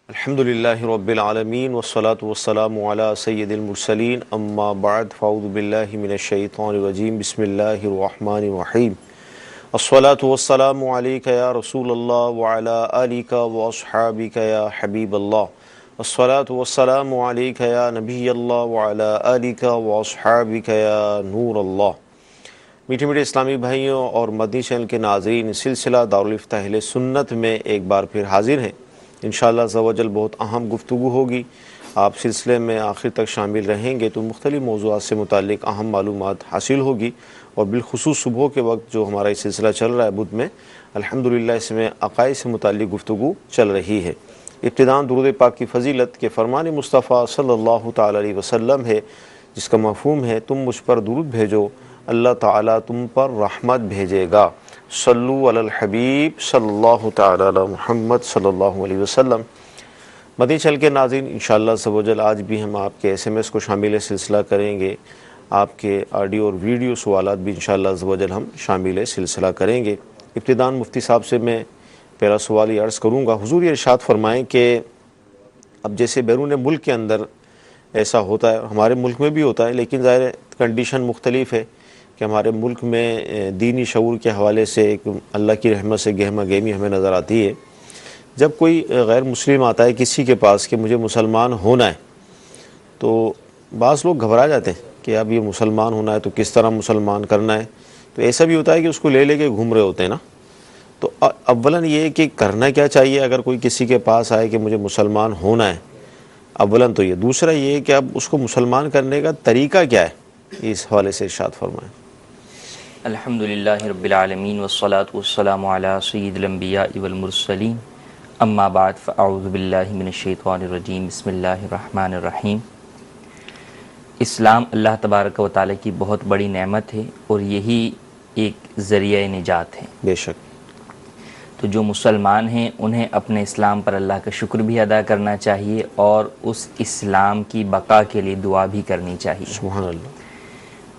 الحمد للہ رب العالمین والصلاة والسلام علی سید المرسلین اما بعد فاعوذ باللہ من الشیطان الرجیم بسم اللہ الرحمن الرحیم الصلاة والسلام علیک یا رسول اللہ وعلی آلک واصحابک یا حبیب اللہ الصلاة والسلام علیک یا نبی اللہ وعلی آلک واصحابک یا نور اللہ۔ میٹھے میٹھے اسلامی بھائیوں اور مدنی چینل کے ناظرین، سلسلہ دارالفتہ اہل سنت میں ایک بار پھر حاضر ہیں۔ انشاءاللہ عز و جل بہت اہم گفتگو ہوگی، آپ سلسلے میں آخر تک شامل رہیں گے تو مختلف موضوعات سے متعلق اہم معلومات حاصل ہوگی، اور بالخصوص صبح کے وقت جو ہمارا یہ سلسلہ چل رہا ہے بدھ میں، الحمدللہ اس میں عقائد سے متعلق گفتگو چل رہی ہے۔ ابتداءً درود پاک کی فضیلت کے فرمان مصطفیٰ صلی اللہ تعالی علیہ وسلم ہے، جس کا مفہوم ہے تم مجھ پر درود بھیجو اللہ تعالیٰ تم پر رحمت بھیجے گا۔ صلو علی الحبیب صلی اللہ تعالی علی محمد صلی اللہ علیہ وسلم۔ مدنی چینل کے ناظرین، انشاءاللہ عز و جل آج بھی ہم آپ کے ایس ایم ایس کو شامل سلسلہ کریں گے، آپ کے آڈیو اور ویڈیو سوالات بھی انشاءاللہ عز و جل ہم شامل سلسلہ کریں گے۔ ابتداءً مفتی صاحب سے میں پہلا سوال یہ عرض کروں گا، حضور یہ ارشاد فرمائیں کہ اب جیسے بیرون ملک کے اندر ایسا ہوتا ہے، ہمارے ملک میں بھی ہوتا ہے، لیکن ظاہر کنڈیشن مختلف ہے کہ ہمارے ملک میں دینی شعور کے حوالے سے ایک اللہ کی رحمت سے گہما گہمی ہمیں نظر آتی ہے۔ جب کوئی غیر مسلم آتا ہے کسی کے پاس کہ مجھے مسلمان ہونا ہے، تو بعض لوگ گھبرا جاتے ہیں کہ اب یہ مسلمان ہونا ہے تو کس طرح مسلمان کرنا ہے، تو ایسا بھی ہوتا ہے کہ اس کو لے لے کے گھوم رہے ہوتے ہیں نا۔ تو اولاً یہ کہ کرنا کیا چاہیے اگر کوئی کسی کے پاس آئے کہ مجھے مسلمان ہونا ہے، اولاً تو یہ، دوسرا یہ کہ اب اس کو مسلمان کرنے کا طریقہ کیا ہے، اس حوالے سے ارشاد فرمائیں۔ الحمدللہ رب العالمین والصلاة والسلام علی سید الانبیاء والمرسلین اما بعد فاعوذ باللہ من الشیطان الرجیم بسم اللہ الرحمن الرحیم۔ اسلام اللہ تبارک و تعالیٰ کی بہت بڑی نعمت ہے اور یہی ایک ذریعہ نجات ہے۔ بے شک۔ تو جو مسلمان ہیں انہیں اپنے اسلام پر اللہ کا شکر بھی ادا کرنا چاہیے اور اس اسلام کی بقا کے لیے دعا بھی کرنی چاہیے۔ سبحان اللہ۔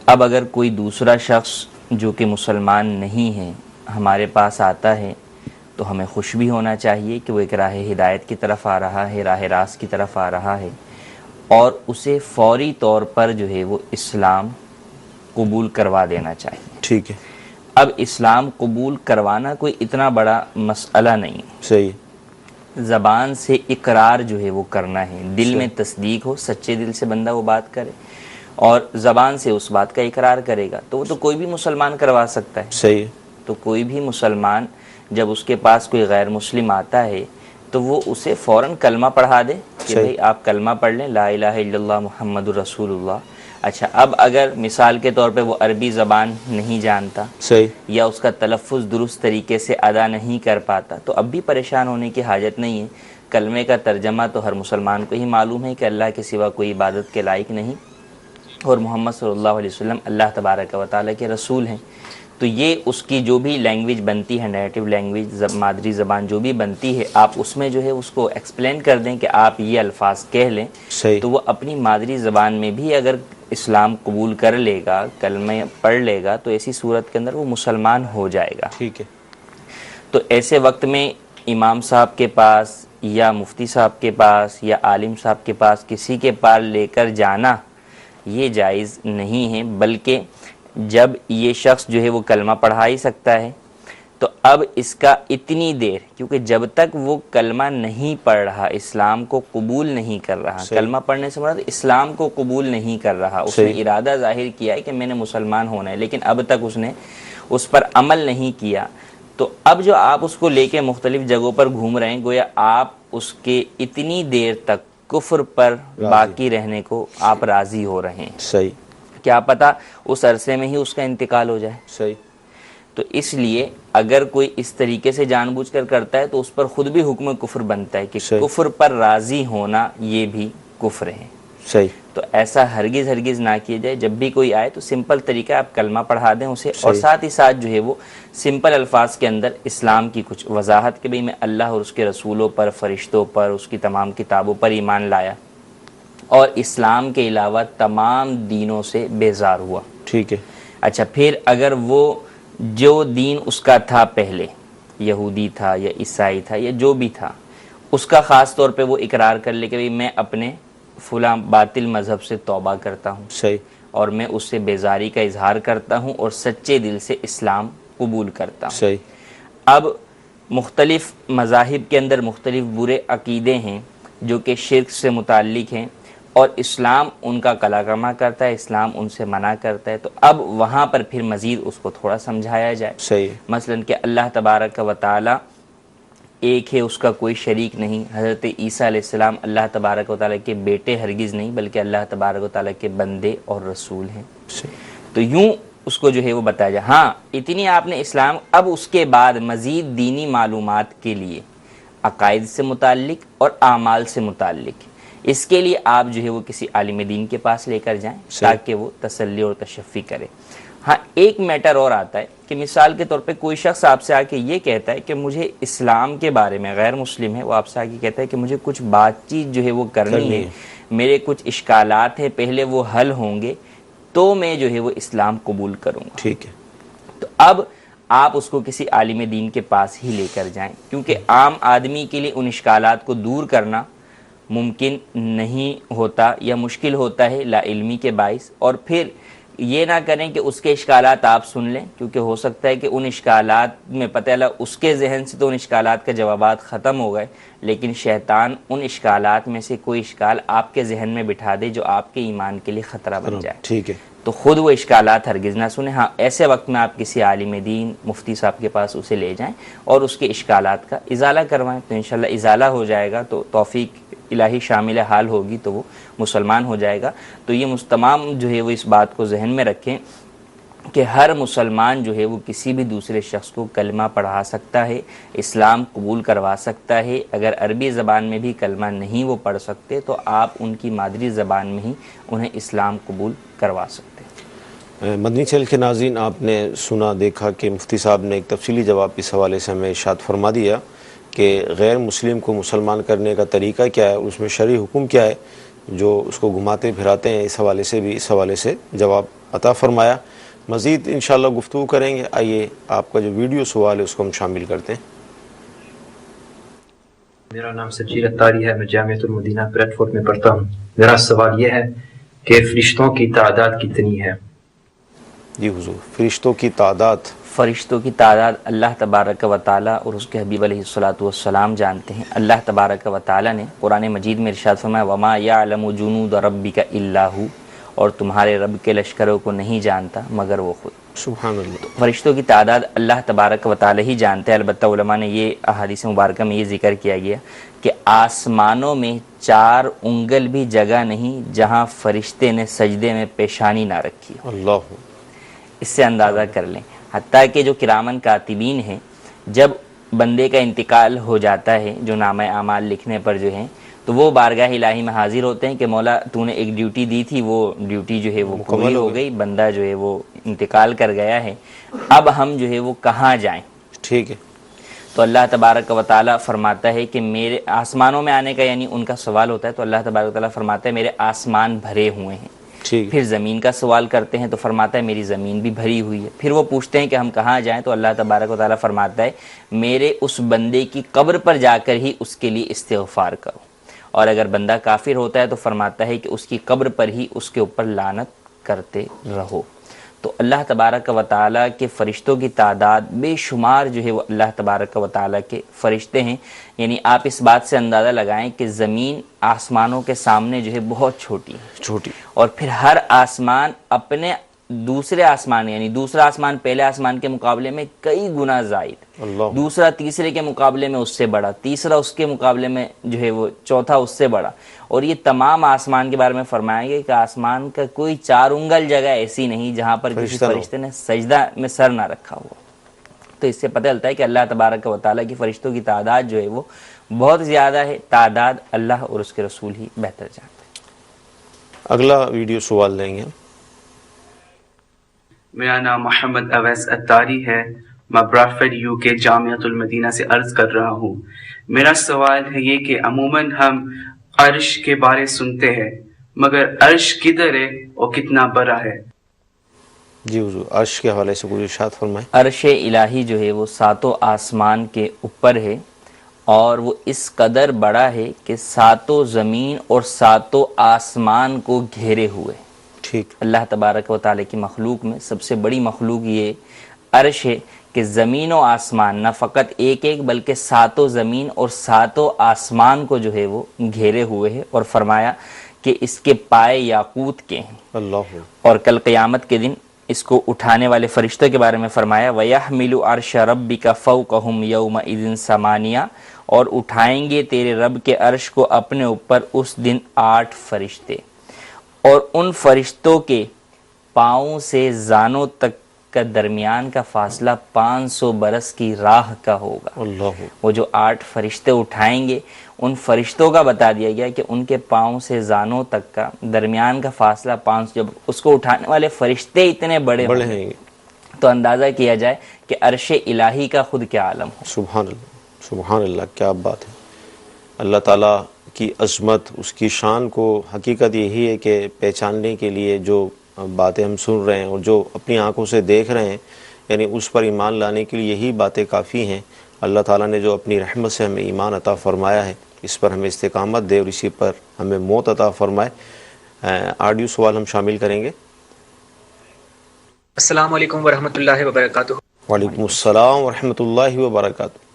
اب اگر کوئی دوسرا شخص جو کہ مسلمان نہیں ہے ہمارے پاس آتا ہے تو ہمیں خوش بھی ہونا چاہیے کہ وہ ایک راہ ہدایت کی طرف آ رہا ہے، راہ راست کی طرف آ رہا ہے، اور اسے فوری طور پر جو ہے وہ اسلام قبول کروا دینا چاہیے۔ ٹھیک ہے۔ اب اسلام قبول کروانا کوئی اتنا بڑا مسئلہ نہیں، صحیح۔ زبان سے اقرار جو ہے وہ کرنا ہے، دل میں تصدیق ہو، سچے دل سے بندہ وہ بات کرے اور زبان سے اس بات کا اقرار کرے گا تو وہ تو کوئی بھی مسلمان کروا سکتا ہے۔ صحیح۔ تو کوئی بھی مسلمان جب اس کے پاس کوئی غیر مسلم آتا ہے تو وہ اسے فوراً کلمہ پڑھا دے کہ بھئی آپ کلمہ پڑھ لیں، لا الہ الا اللہ محمد رسول اللہ۔ اچھا، اب اگر مثال کے طور پہ وہ عربی زبان نہیں جانتا، صحیح، یا اس کا تلفظ درست طریقے سے ادا نہیں کر پاتا، تو اب بھی پریشان ہونے کی حاجت نہیں ہے۔ کلمے کا ترجمہ تو ہر مسلمان کو ہی معلوم ہے کہ اللہ کے سوا کوئی عبادت کے لائق نہیں اور محمد صلی اللہ علیہ وسلم اللہ تبارک و تعالیٰ کے رسول ہیں۔ تو یہ اس کی جو بھی لینگویج بنتی ہے، نیٹو لینگویج، مادری زبان جو بھی بنتی ہے، آپ اس میں جو ہے اس کو ایکسپلین کر دیں کہ آپ یہ الفاظ کہہ لیں، تو وہ اپنی مادری زبان میں بھی اگر اسلام قبول کر لے گا، کلمہ پڑھ لے گا، تو ایسی صورت کے اندر وہ مسلمان ہو جائے گا۔ ٹھیک ہے۔ تو ایسے وقت میں امام صاحب کے پاس یا مفتی صاحب کے پاس یا عالم صاحب کے پاس کسی کے پاس لے کر جانا یہ جائز نہیں ہے، بلکہ جب یہ شخص جو ہے وہ کلمہ پڑھا ہی سکتا ہے تو اب اس کا اتنی دیر، کیونکہ جب تک وہ کلمہ نہیں پڑھ رہا، اسلام کو قبول نہیں کر رہا، کلمہ پڑھنے سے مراد اسلام کو قبول نہیں کر رہا، اس نے ارادہ ظاہر کیا ہے کہ میں نے مسلمان ہونا ہے لیکن اب تک اس نے اس پر عمل نہیں کیا، تو اب جو آپ اس کو لے کے مختلف جگہوں پر گھوم رہے ہیں، گویا آپ اس کے اتنی دیر تک کفر پر باقی رہنے کو آپ راضی ہو رہے ہیں۔ صحیح۔ کیا پتہ اس عرصے میں ہی اس کا انتقال ہو جائے۔ صحیح۔ تو اس لیے اگر کوئی اس طریقے سے جان بوجھ کر کرتا ہے تو اس پر خود بھی حکم کفر بنتا ہے کہ کفر پر راضی ہونا یہ بھی کفر ہے۔ صحیح۔ تو ایسا ہرگز نہ کیا جائے، جب بھی کوئی آئے تو سمپل طریقہ آپ کلمہ پڑھا دیں اسے، اور ساتھ ہی ساتھ جو ہے وہ سمپل الفاظ کے اندر اسلام کی کچھ وضاحت کہ بھئی میں اللہ اور اس کے رسولوں پر، فرشتوں پر، اس کی تمام کتابوں پر ایمان لایا اور اسلام کے علاوہ تمام دینوں سے بیزار ہوا۔ ٹھیک ہے۔ اچھا، پھر اگر وہ جو دین اس کا تھا پہلے، یہودی تھا یا عیسائی تھا یا جو بھی تھا، اس کا خاص طور پہ وہ اقرار کر لے کہ بھئی میں اپنے فلاں باطل مذہب سے توبہ کرتا ہوں صحیح. اور میں اس سے بیزاری کا اظہار کرتا ہوں اور سچے دل سے اسلام قبول کرتا ہوں. صحیح. اب مختلف مذاہب کے اندر مختلف برے عقیدے ہیں جو کہ شرک سے متعلق ہیں اور اسلام ان کا کلاکرما کرتا ہے، اسلام ان سے منع کرتا ہے. تو اب وہاں پر پھر مزید اس کو تھوڑا سمجھایا جائے. صحیح. مثلا کہ اللہ تبارک و تعالی ایک ہے، اس کا کوئی شریک نہیں. حضرت عیسیٰ علیہ السلام اللہ تبارک و تعالیٰ کے بیٹے ہرگز نہیں بلکہ اللہ تبارک و تعالیٰ کے بندے اور رسول ہیں. تو یوں اس کو جو ہے وہ بتایا جائے. ہاں اتنی آپ نے اسلام، اب اس کے بعد مزید دینی معلومات کے لیے عقائد سے متعلق اور اعمال سے متعلق اس کے لیے آپ جو ہے وہ کسی عالم دین کے پاس لے کر جائیں تاکہ وہ تسلی اور تشفی کرے. ہاں ایک میٹر اور آتا ہے کہ مثال کے طور پہ کوئی شخص آپ سے آ کے یہ کہتا ہے کہ مجھے اسلام کے بارے میں، غیر مسلم ہے، وہ آپ سے آ کے کہتا ہے کہ مجھے کچھ بات چیت جو ہے وہ کرنی ہے، میرے کچھ اشکالات ہیں، پہلے وہ حل ہوں گے تو میں جو ہے وہ اسلام قبول کروں گا. ٹھیک ہے. تو اب آپ اس کو کسی عالم دین کے پاس ہی لے کر جائیں کیونکہ عام آدمی کے لیے ان اشکالات کو دور کرنا ممکن نہیں ہوتا یا مشکل ہوتا ہے لا علمی کے باعث. اور پھر یہ نہ کریں کہ اس کے اشکالات آپ سن لیں کیونکہ ہو سکتا ہے کہ ان اشکالات میں پتہ چلا اس کے ذہن سے تو ان اشکالات کے جوابات ختم ہو گئے لیکن شیطان ان اشکالات میں سے کوئی اشکال آپ کے ذہن میں بٹھا دے جو آپ کے ایمان کے لیے خطرہ بن جائے. ٹھیک ہے. تو خود وہ اشکالات ہرگز نہ سنیں. ہاں ایسے وقت میں آپ کسی عالم دین مفتی صاحب کے پاس اسے لے جائیں اور اس کے اشکالات کا ازالہ کروائیں تو انشاءاللہ ازالہ ہو جائے گا تو توفیق الہی شامل حال ہوگی تو وہ مسلمان ہو جائے گا. تو یہ تمام جو ہے وہ اس بات کو ذہن میں رکھیں کہ ہر مسلمان جو ہے وہ کسی بھی دوسرے شخص کو کلمہ پڑھا سکتا ہے، اسلام قبول کروا سکتا ہے. اگر عربی زبان میں بھی کلمہ نہیں وہ پڑھ سکتے تو آپ ان کی مادری زبان میں ہی انہیں اسلام قبول کروا سکتے ہیں. مدنی چینل کے ناظرین، آپ نے سنا دیکھا کہ مفتی صاحب نے ایک تفصیلی جواب اس حوالے سے ہمیں ارشاد فرما دیا کہ غیر مسلم کو مسلمان کرنے کا طریقہ کیا ہے، اس میں شرعی حکم کیا ہے جو اس کو گھماتے پھراتے ہیں. اس حوالے سے بھی اس حوالے سے جواب عطا فرمایا. مزید انشاءاللہ گفتگو کریں گے. آئیے آپ کا جو ویڈیو سوال ہے اس کو ہم شامل کرتے ہیں. میرا نام سجیر اتاری ہے، میں جامعۃ المدینہ بریڈ فورڈ میں پڑھتا ہوں. میرا سوال یہ ہے کہ فرشتوں کی تعداد کتنی ہے؟ جی حضور، فرشتوں کی تعداد اللہ تبارک و تعالیٰ اور اس کے حبیب علیہ الصلوۃ والسلام جانتے ہیں. اللہ تبارک و تعالیٰ نے قرآن مجید میں ارشاد فرمایا وما یعلم جنود ربک الا ہو، اور تمہارے رب کے لشکروں کو نہیں جانتا مگر وہ خود. سبحان اللہ. فرشتوں کی تعداد اللہ تبارک و تعالیٰ ہی جانتے ہیں. البتہ علماء نے یہ احادیث مبارکہ میں یہ ذکر کیا گیا کہ آسمانوں میں 4 انگل بھی جگہ نہیں جہاں فرشتے نے سجدے میں پیشانی نہ رکھی. اللہ. اس سے اندازہ کر لیں حتیٰ کہ جو کرامن کاتبین ہیں جب بندے کا انتقال ہو جاتا ہے جو نامہ اعمال لکھنے پر جو ہیں تو وہ بارگاہ الہی میں حاضر ہوتے ہیں کہ مولا تو نے ایک ڈیوٹی دی تھی، وہ ڈیوٹی جو ہے وہ مکمل ہو گئی، بندہ جو ہے وہ انتقال کر گیا ہے، اب ہم جو ہے وہ کہاں جائیں. ٹھیک ہے. تو اللہ تبارک و تعالیٰ فرماتا ہے کہ میرے آسمانوں میں آنے کا یعنی ان کا سوال ہوتا ہے تو اللہ تبارک و تعالیٰ فرماتا ہے میرے آسمان بھرے ہوئے ہیں. پھر زمین کا سوال کرتے ہیں تو فرماتا ہے میری زمین بھی بھری ہوئی ہے. پھر وہ پوچھتے ہیں کہ ہم کہاں جائیں تو اللہ تبارک و تعالیٰ فرماتا ہے میرے اس بندے کی قبر پر جا کر ہی اس کے لیے استغفار کرو. اور اگر بندہ کافر ہوتا ہے تو فرماتا ہے کہ اس کی قبر پر ہی اس کے اوپر لعنت کرتے رہو. تو اللہ تبارک و تعالیٰ کے فرشتوں کی تعداد بے شمار جو ہے وہ اللہ تبارک و تعالیٰ کے فرشتے ہیں. یعنی آپ اس بات سے اندازہ لگائیں کہ زمین آسمانوں کے سامنے جو ہے بہت چھوٹی اور پھر ہر آسمان اپنے دوسرے آسمان یعنی دوسرا آسمان پہلے آسمان کے مقابلے میں کئی گنا زائد، دوسرا تیسرے کے مقابلے میں اس سے بڑا، تیسرا اس کے مقابلے میں جو ہے وہ چوتھا اس سے بڑا. اور یہ تمام آسمان کے بارے میں فرمایا گیا کہ آسمان کا کوئی 4 انگل جگہ ایسی نہیں جہاں پر کسی فرشتے نے سجدہ میں سر نہ رکھا ہوا. تو اس سے پتہ چلتا ہے کہ اللہ تبارک و تعالیٰ کی فرشتوں کی تعداد جو ہے وہ بہت زیادہ ہے. تعداد اللہ اور اس کے رسول ہی بہتر جانتے ہیں. اگلا ویڈیو سوال لیں گے. میرا نام محمد اویس اتاری ہے، میں براڈفورڈ یو کے جامعۃ المدینہ سے عرض کر رہا ہوں. میرا سوال ہے یہ کہ عموماً ہم عرش کے بارے سنتے ہیں مگر عرش کدھر ہے اور کتنا بڑا ہے؟ جی حضور، عرش کے حوالے سے کوئی ارشاد فرمائیں. عرش الہی جو ہے وہ 7 آسمان کے اوپر ہے اور وہ اس قدر بڑا ہے کہ ساتوں زمین اور ساتوں آسمان کو گھیرے ہوئے. ٹھیک. اللہ تبارک و تعالیٰ کی مخلوق میں سب سے بڑی مخلوق یہ عرش ہے کہ زمین و آسمان نہ فقط ایک ایک بلکہ ساتوں زمین اور ساتوں آسمان کو جو ہے وہ گھیرے ہوئے ہے، اور فرمایا کہ اس کے پائے یاقوت کے ہیں. اللہ. اور کل قیامت کے دن اس کو اٹھانے والے فرشتوں کے بارے میں فرمایا وَيَحْمِلُ عَرْشَ رَبِّكَ فَوْقَهُمْ يَوْمَئِذٍ ثَمَانِيَةٌ، اور اٹھائیں گے تیرے رب کے عرش کو اپنے اوپر اس دن 8 فرشتے، اور ان فرشتوں کے پاؤں سے زانوں تک کا درمیان کا فاصلہ 500 برس کی راہ کا ہوگا. اللہ. وہ جو 8 فرشتے اٹھائیں گے ان فرشتوں کا بتا دیا گیا کہ ان کے پاؤں سے زانوں تک کا درمیان کا فاصلہ 500، جب اس کو اٹھانے والے فرشتے اتنے بڑے ہیں تو اندازہ کیا جائے کہ عرش الہی کا خود کیا عالم ہو. سبحان اللہ، سبحان اللہ، کیا بات ہے. اللہ تعالیٰ کی عظمت، اس کی شان کو حقیقت یہی ہے کہ پہچاننے کے لیے جو باتیں ہم سن رہے ہیں اور جو اپنی آنکھوں سے دیکھ رہے ہیں، یعنی اس پر ایمان لانے کے لیے یہی باتیں کافی ہیں. اللہ تعالیٰ نے جو اپنی رحمت سے ہمیں ایمان عطا فرمایا ہے، اس پر ہمیں استقامت دے اور اسی پر ہمیں موت عطا فرمائے. آڈیو سوال ہم شامل کریں گے. السلام علیکم ورحمۃ اللہ وبرکاتہ. وعلیکم السلام ورحمۃ اللہ وبرکاتہ.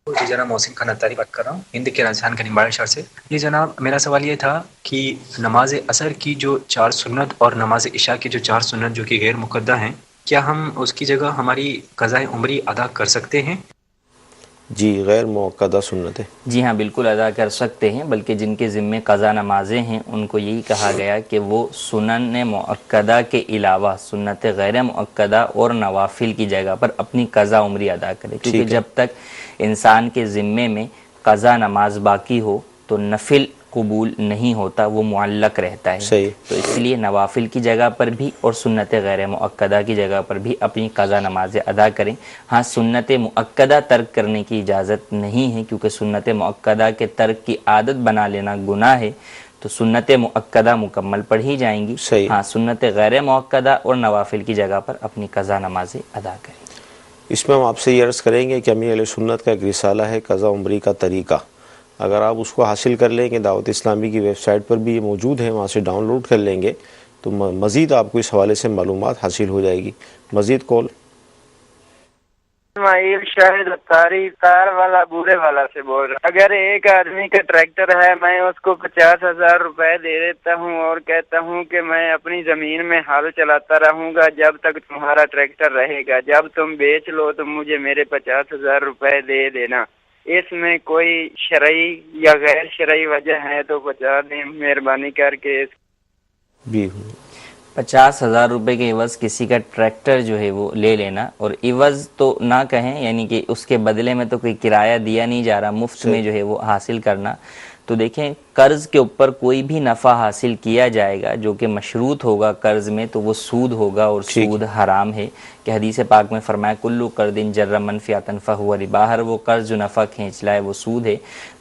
جی جناب محسن خان اتاری بات کر رہا ہوں ہند کے راجستھان کے نمباڑا شہر سے. یہ جناب میرا سوال یہ تھا کہ نماز عصر کی جو 4 سنت اور نماز عشاء کی جو 4 سنت جو کہ غیر مقدہ ہیں، کیا ہم اس کی جگہ ہماری قضاء عمری ادا کر سکتے ہیں؟ جی، غیر موقدہ سنت ہے. جی ہاں، بالکل ادا کر سکتے ہیں، بلکہ جن کے ذمے قضا نمازیں ہیں ان کو یہی کہا گیا کہ وہ سنن مؤکدہ کے علاوہ سنت غیر مؤکدہ اور نوافل کی جگہ پر اپنی قضا عمری ادا کرے، کیونکہ جب تک انسان کے ذمے میں قضا نماز باقی ہو تو نفل قبول نہیں ہوتا، وہ معلق رہتا ہے. صحیح. تو اس لیے نوافل کی جگہ پر بھی اور سنت غیر مؤکدہ کی جگہ پر بھی اپنی قضا نمازیں ادا کریں. ہاں، سنت مؤکدہ ترک کرنے کی اجازت نہیں ہے، کیونکہ سنت مؤکدہ کے ترک کی عادت بنا لینا گناہ ہے، تو سنت مؤکدہ مکمل پڑھی جائیں گی. صحیح. ہاں، سنت غیر مؤکدہ اور نوافل کی جگہ پر اپنی قضا نمازیں ادا کریں. اس میں ہم آپ سے یہ عرض کریں گے کہ امیر اہل سنت کا ایک رسالہ ہے قضا عمری کا طریقہ. اگر آپ اس کو حاصل کر لیں گے، دعوت اسلامی کی ویب سائٹ پر بھی یہ موجود ہے، وہاں سے ڈاؤن لوڈ کر لیں گے تو مزید آپ کو اس حوالے سے معلومات حاصل ہو جائے گی. مزید کال. اسماعیل شاہد اتاری تار والا بورے والا سے بول رہا. اگر ایک آدمی کا ٹریکٹر ہے، میں اس کو 50,000 روپے دے دیتا ہوں اور کہتا ہوں کہ میں اپنی زمین میں ہل چلاتا رہوں گا جب تک تمہارا ٹریکٹر رہے گا، جب تم بیچ لو تو مجھے میرے 50,000 روپے دے دینا، اس میں کوئی شرعی یا غیر شرعی وجہ ہے تو بتا دیں مہربانی کر کے. بھی 50,000 روپے کے عوض کسی کا ٹریکٹر جو ہے وہ لے لینا، اور عوض تو نہ کہیں، یعنی کہ اس کے بدلے میں تو کوئی کرایہ دیا نہیں جا رہا، مفت میں جو ہے وہ حاصل کرنا. تو دیکھیں، قرض کے اوپر کوئی بھی نفع حاصل کیا جائے گا جو کہ مشروط ہوگا قرض میں تو وہ سود ہوگا، اور سود حرام ہے. کہ حدیث پاک میں فرمایا کلو قرض جر منفعۃ فہو ربا، ہر وہ قرض جو نفع کھینچ لائے وہ سود ہے.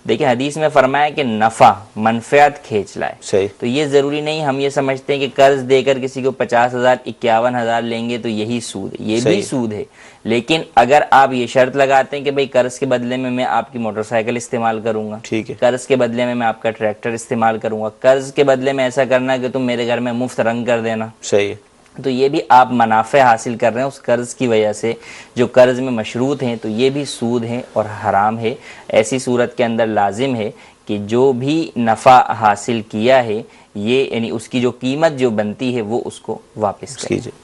دیکھیں حدیث میں فرمایا کہ نفع منفعت کھینچ لائے. صحیح. تو یہ ضروری نہیں ہم یہ سمجھتے ہیں کہ قرض دے کر کسی کو 50,000 51,000 لیں گے تو یہی سود ہے، یہ بھی سود ہے. لیکن اگر آپ یہ شرط لگاتے ہیں کہ بھئی قرض کے بدلے میں آپ کی موٹر سائیکل استعمال کروں گا، ٹھیک ہے، قرض کے بدلے میں آپ کا ٹریکٹر استعمال کروں گا، قرض کے بدلے میں ایسا کرنا کہ تم میرے گھر میں مفت رنگ کر دینا، صحیح ہے، تو یہ بھی آپ منافع حاصل کر رہے ہیں اس قرض کی وجہ سے جو قرض میں مشروط ہیں، تو یہ بھی سود ہے اور حرام ہے. ایسی صورت کے اندر لازم ہے کہ جو بھی نفع حاصل کیا ہے یہ یعنی اس کی جو قیمت جو بنتی ہے وہ اس کو واپس کیجیے.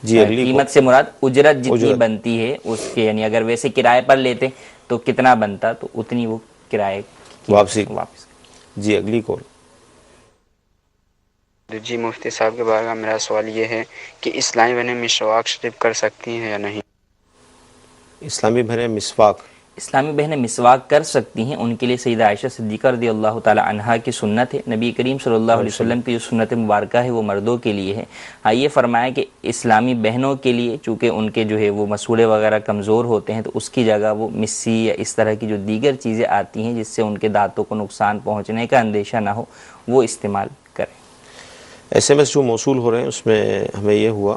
جی اگلی قیمت سے مراد اجرت جتنی بنتی ہے اس کے، یعنی اگر ویسے کرائے پر لیتے تو کتنا بنتا تو اتنی وہ کرائے واپسی. جی اگلی کال. جی مفتی صاحب کے بارے میں میرا سوال یہ ہے کہ اسلامی بہنیں مسواک شریف کر سکتی ہیں یا نہیں؟ اسلامی بہنیں مسواک کر سکتی ہیں. ان کے لیے سیدہ عائشہ صدیقہ رضی اللہ تعالی عنہا کی سنت ہے. نبی کریم صلی اللہ علیہ وسلم کی جو سنت مبارکہ ہے وہ مردوں کے لیے ہے. ہاں، یہ فرمایا کہ اسلامی بہنوں کے لیے چونکہ ان کے جو ہے وہ مسوڑے وغیرہ کمزور ہوتے ہیں تو اس کی جگہ وہ مسی یا اس طرح کی جو دیگر چیزیں آتی ہیں جس سے ان کے دانتوں کو نقصان پہنچنے کا اندیشہ نہ ہو وہ استعمال کریں. SMS جو موصول ہو رہے ہیں اس میں ہمیں یہ ہوا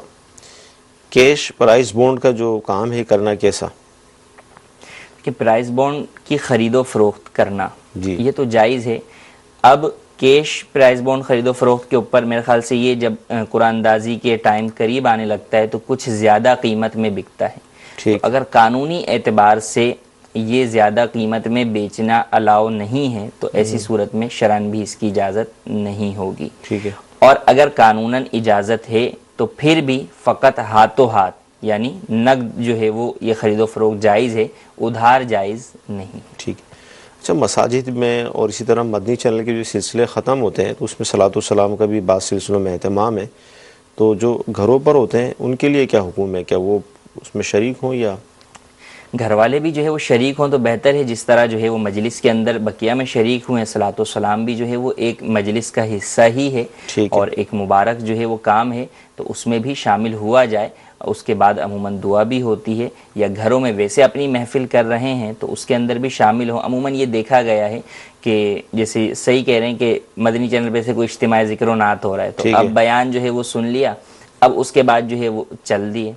کیش پرائز بونڈ کا جو کام ہے کرنا کیسا؟ کہ پرائز بانڈ کی خرید و فروخت کرنا جی یہ تو جائز ہے. اب کیش پرائز بانڈ خرید و فروخت کے اوپر میرے خیال سے یہ جب قرآن اندازی کے ٹائم قریب آنے لگتا ہے تو کچھ زیادہ قیمت میں بکتا ہے. ٹھیک. اگر قانونی اعتبار سے یہ زیادہ قیمت میں بیچنا الاؤ نہیں ہے تو ایسی صورت میں شرعاً بھی اس کی اجازت نہیں ہوگی. ٹھیک ہے. اور اگر قانوناً اجازت ہے تو پھر بھی فقط ہاتھوں ہاتھ یعنی نقد جو ہے وہ یہ خرید و فروخت جائز ہے، ادھار جائز نہیں. ٹھیک. اچھا، مساجد میں اور اسی طرح مدنی چینل کے جو سلسلے ختم ہوتے ہیں تو اس میں صلاۃ والسلام کا بھی بعض سلسلوں میں اہتمام ہے، تو جو گھروں پر ہوتے ہیں ان کے لیے کیا حکم ہے؟ کیا وہ اس میں شریک ہوں یا گھر والے بھی جو ہے وہ شریک ہوں تو بہتر ہے. جس طرح جو ہے وہ مجلس کے اندر بقیہ میں شریک ہوئے، صلاۃ والسلام بھی جو ہے وہ ایک مجلس کا حصہ ہی ہے اور ایک مبارک جو ہے وہ کام ہے، تو اس میں بھی شامل ہوا جائے. اس کے بعد عموماً دعا بھی ہوتی ہے، یا گھروں میں ویسے اپنی محفل کر رہے ہیں تو اس کے اندر بھی شامل ہوں. عموماً یہ دیکھا گیا ہے کہ جیسے صحیح کہہ رہے ہیں کہ مدنی چینل پہ سے کوئی اجتماعی ذکر و نعت ہو رہا ہے تو اب بیان جو ہے وہ سن لیا، اب اس کے بعد جو ہے وہ چل دیے،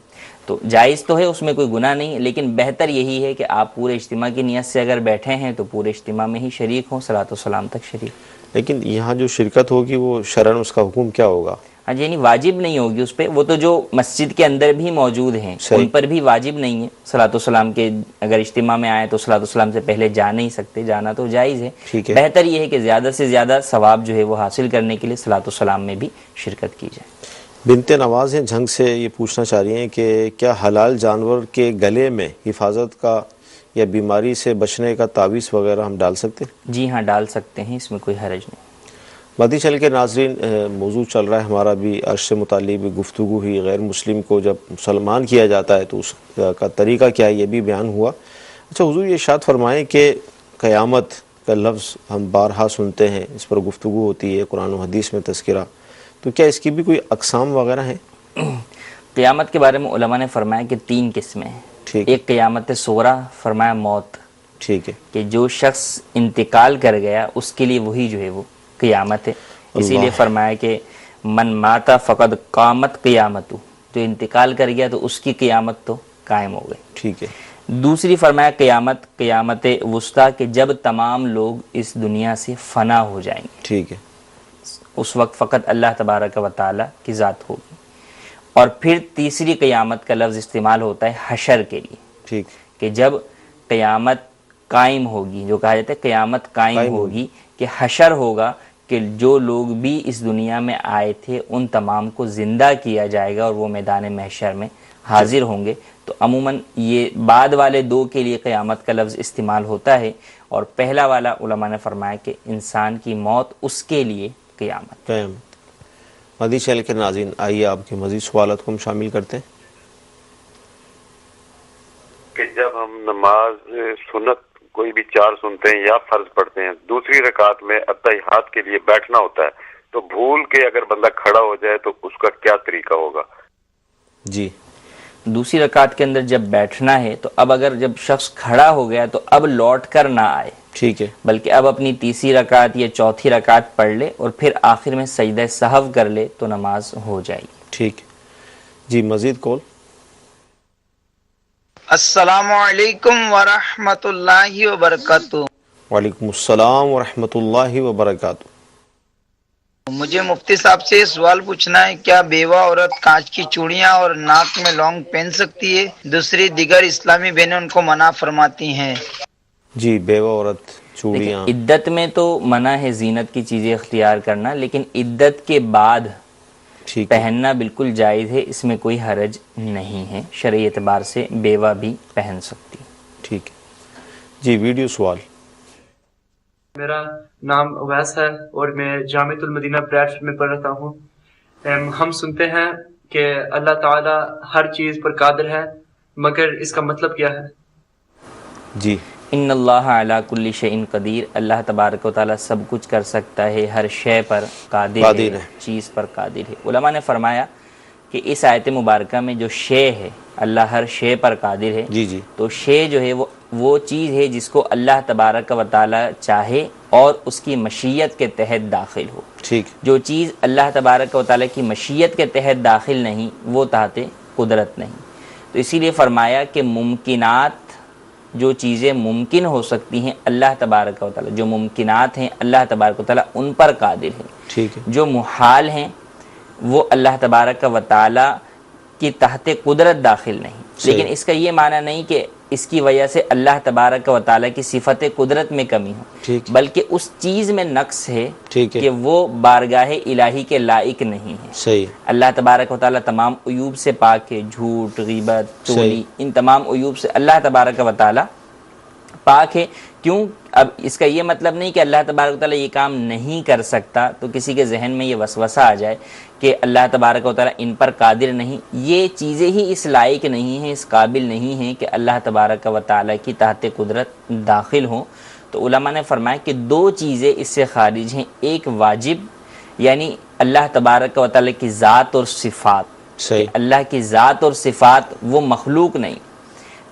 تو جائز تو ہے، اس میں کوئی گناہ نہیں ہے، لیکن بہتر یہی ہے کہ آپ پورے اجتماع کی نیت سے اگر بیٹھے ہیں تو پورے اجتماع میں ہی شریک ہوں، صلاۃ والسلام تک شریک. لیکن یہاں جو شرکت ہوگی وہ شرعاً اس کا حکم کیا ہوگا؟ ہاں جی، یعنی واجب نہیں ہوگی اس پہ. وہ تو جو مسجد کے اندر بھی موجود ہیں ان پر بھی واجب نہیں ہے. صلاۃ والسلام کے اگر اجتماع میں آئے تو صلاۃ والسلام سے پہلے جا نہیں سکتے، جانا تو جائز ہے. بہتر یہ ہے کہ زیادہ سے زیادہ ثواب جو ہے وہ حاصل کرنے کے لیے صلاۃ والسلام میں بھی شرکت کی جائے. بنت نواز ہیں جھنگ سے یہ پوچھنا چاہ رہی ہیں کہ کیا حلال جانور کے گلے میں حفاظت کا یا بیماری سے بچنے کا تعویذ وغیرہ ہم ڈال سکتے ہیں؟ جی ہاں، ڈال سکتے ہیں، اس میں کوئی حرج نہیں. مدنی چینل کے ناظرین، موضوع چل رہا ہے ہمارا بھی عرش سے متعلق بھی گفتگو ہوئی. غیر مسلم کو جب مسلمان کیا جاتا ہے تو اس کا طریقہ کیا ہے یہ بھی بیان ہوا. اچھا حضور، یہ ارشاد فرمائیں کہ قیامت کا لفظ ہم بارہا سنتے ہیں، اس پر گفتگو ہوتی ہے، قرآن و حدیث میں تذکرہ، تو کیا اس کی بھی کوئی اقسام وغیرہ ہیں؟ قیامت کے بارے میں علماء نے فرمایا کہ 3 قسمیں ہیں. ایک قیامت صغریٰ، فرمایا موت. ٹھیک ہے. کہ جو شخص انتقال کر گیا اس کے لیے وہی جو ہے وہ قیامت ہے. اسی لیے فرمایا کہ من ماتا فقد قامت قیامت، جو انتقال کر گیا تو اس کی قیامت تو قائم ہو گئی. ٹھیک ہے. دوسری فرمایا قیامت وسطیٰ، کہ جب تمام لوگ اس دنیا سے فنا ہو جائیں گے. ٹھیک ہے. اس وقت فقط اللہ تبارک و تعالیٰ کی ذات ہوگی. اور پھر تیسری قیامت کا لفظ استعمال ہوتا ہے حشر کے لیے. ٹھیک. کہ جب قیامت قائم ہوگی، جو کہا جاتا ہے قیامت قائم ہوگی، کہ حشر ہوگا، کہ جو لوگ بھی اس دنیا میں آئے تھے ان تمام کو زندہ کیا جائے گا اور وہ میدان محشر میں حاضر ہوں گے. تو عموماً یہ بعد والے 2 کے لیے قیامت کا لفظ استعمال ہوتا ہے، اور پہلا والا علماء نے فرمایا کہ انسان کی موت اس کے لیے قیامت. مدنی چینل کے ناظرین، آئیے آپ کے مزید سوالات کو ہم شامل کرتے ہیں. کہ جب ہم نماز سنت کوئی بھی 4 سنتے ہیں یا فرض پڑھتے ہیں، دوسری رکعت میں اتحیات کے لیے بیٹھنا ہوتا ہے، تو بھول کے اگر بندہ کھڑا ہو جائے تو اس کا کیا طریقہ ہوگا؟ جی، دوسری رکعت کے اندر جب بیٹھنا ہے تو اب اگر جب شخص کھڑا ہو گیا تو اب لوٹ کر نہ آئے. ٹھیک ہے. بلکہ اب اپنی تیسری رکعت یا چوتھی رکعت پڑھ لے اور پھر آخر میں سجدہ سہو کر لے تو نماز ہو جائے گی. ٹھیک. جی، مزید کال. السلام علیکم ورحمۃ اللہ وبرکاتہ. وعلیکم السلام ورحمۃ اللہ وبرکاتہ. مجھے مفتی صاحب سے سوال پوچھنا ہے، کیا بیوہ عورت کانچ کی چوڑیاں اور ناک میں لونگ پہن سکتی ہے؟ دوسری دیگر اسلامی بہنیں ان کو منع فرماتی ہیں. جی، بیوہ عورت چوڑیاں عدت میں تو منع ہے زینت کی چیزیں اختیار کرنا، لیکن عدت کے بعد پہننا بالکل جائز ہے، اس میں کوئی حرج نہیں ہے. شرعی اعتبار سے بیوہ بھی پہن سکتی. ٹھیک ہے. جی، ویڈیو سوال. میرا نام اویس ہے اور میں جامعۃ المدینہ بریڈفورڈ میں پڑھ رہتا ہوں. ہم سنتے ہیں کہ اللہ تعالی ہر چیز پر قادر ہے، مگر اس کا مطلب کیا ہے؟ جی، ان اللہ علی کل شیء قدیر، اللہ تبارک و تعالیٰ سب کچھ کر سکتا ہے، ہر شے پر قادر ہے، چیز پر قادر ہے. علماء نے فرمایا کہ اس آیت مبارکہ میں جو شے ہے، اللہ ہر شے پر قادر ہے. جی جی، تو شے جو ہے وہ چیز ہے جس کو اللہ تبارک و تعالیٰ چاہے اور اس کی مشیت کے تحت داخل ہو. ٹھیک. جو چیز اللہ تبارک و تعالیٰ کی مشیت کے تحت داخل نہیں وہ تحت قدرت نہیں. تو اسی لیے فرمایا کہ ممکنات جو چیزیں ممکن ہو سکتی ہیں اللہ تبارک و تعالیٰ، جو ممکنات ہیں اللہ تبارک و تعالیٰ ان پر قادر ہے. ٹھیک ہے. جو محال ہیں وہ اللہ تبارک و تعالیٰ کی تحت قدرت داخل نہیں. لیکن اس کا یہ معنی نہیں کہ اس کی وجہ سے اللہ تبارک و تعالیٰ کی صفت قدرت میں کمی ہو، بلکہ اس چیز میں نقص ہے کہ وہ بارگاہ الہی کے لائق نہیں ہے. صحیح. اللہ تبارک و تعالیٰ تمام عیوب سے پاک ہے، جھوٹ، غیبت، چوری، ان تمام عیوب سے اللہ تبارک و تعالیٰ پاک ہے. کیوں؟ اب اس کا یہ مطلب نہیں کہ اللہ تبارک و تعالیٰ یہ کام نہیں کر سکتا، تو کسی کے ذہن میں یہ وسوسہ آ جائے کہ اللہ تبارک و تعالیٰ ان پر قادر نہیں. یہ چیزیں ہی اس لائق نہیں ہیں، اس قابل نہیں ہیں کہ اللہ تبارک و تعالیٰ کی تحت قدرت داخل ہوں. تو علماء نے فرمایا کہ دو چیزیں اس سے خارج ہیں. ایک واجب، یعنی اللہ تبارک و تعالیٰ کی ذات اور صفات. اللہ کی ذات اور صفات وہ مخلوق نہیں،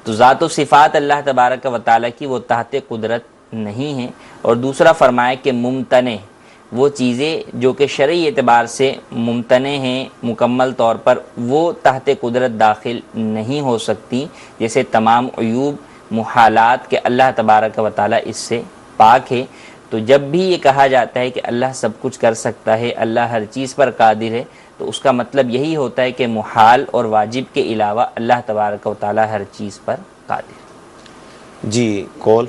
تو ذات و صفات اللہ تبارک و تعالیٰ کی وہ تحت قدرت نہیں ہیں. اور دوسرا فرمایا کہ ممتنع، وہ چیزیں جو کہ شرعی اعتبار سے ممتنع ہیں مکمل طور پر، وہ تحت قدرت داخل نہیں ہو سکتی، جیسے تمام عیوب، محالات کہ اللہ تبارک و تعالیٰ اس سے پاک ہے. تو جب بھی یہ کہا جاتا ہے کہ اللہ سب کچھ کر سکتا ہے، اللہ ہر چیز پر قادر ہے، تو اس کا مطلب یہی ہوتا ہے کہ محال اور واجب کے علاوہ اللہ تبارک و تعالیٰ ہر چیز پر قادر ہے. جی کال.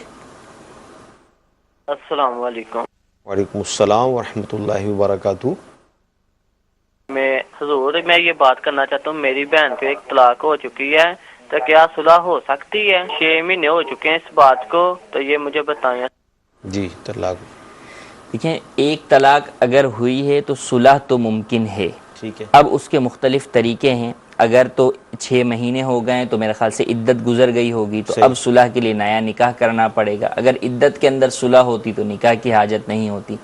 السلام علیکم. وعلیکم السلام ورحمۃ اللہ وبرکاتہ. حضور میں یہ بات کرنا چاہتا ہوں، میری بہن کو ایک طلاق ہو چکی ہے، تو کیا صلح ہو سکتی ہے؟ 6 مہینے ہو چکے ہیں اس بات کو، تو یہ مجھے بتائیں. جی طلاق، دیکھیں ایک طلاق اگر ہوئی ہے تو صلح تو ممکن ہے. ٹھیک ہے. اب اس کے مختلف طریقے ہیں. اگر تو 6 مہینے ہو گئے تو میرے خیال سے عدت گزر گئی ہوگی، تو اب صلح کے لیے نیا نکاح کرنا پڑے گا. اگر عدت کے اندر صلح ہوتی تو نکاح کی حاجت نہیں ہوتی.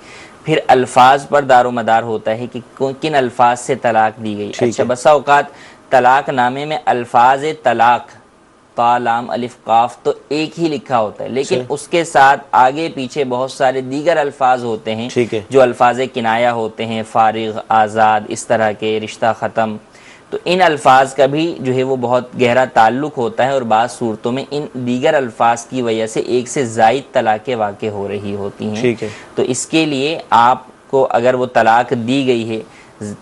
پھر الفاظ پر دار و مدار ہوتا ہے کہ کن الفاظ سے طلاق دی گئی. اچھا بسا اوقات طلاق نامے میں الفاظ طلاق تا لام الف قاف تو ایک ہی لکھا ہوتا ہے، لیکن اس کے ساتھ آگے پیچھے بہت سارے دیگر الفاظ ہوتے ہیں جو الفاظ کنایہ ہوتے ہیں، فارغ، آزاد، اس طرح کے، رشتہ ختم. تو ان الفاظ کا بھی جو ہے وہ بہت گہرا تعلق ہوتا ہے، اور بعض صورتوں میں ان دیگر الفاظ کی وجہ سے ایک سے زائد طلاقیں واقع ہو رہی ہوتی ہیں. تو اس کے لیے آپ کو اگر وہ طلاق دی گئی ہے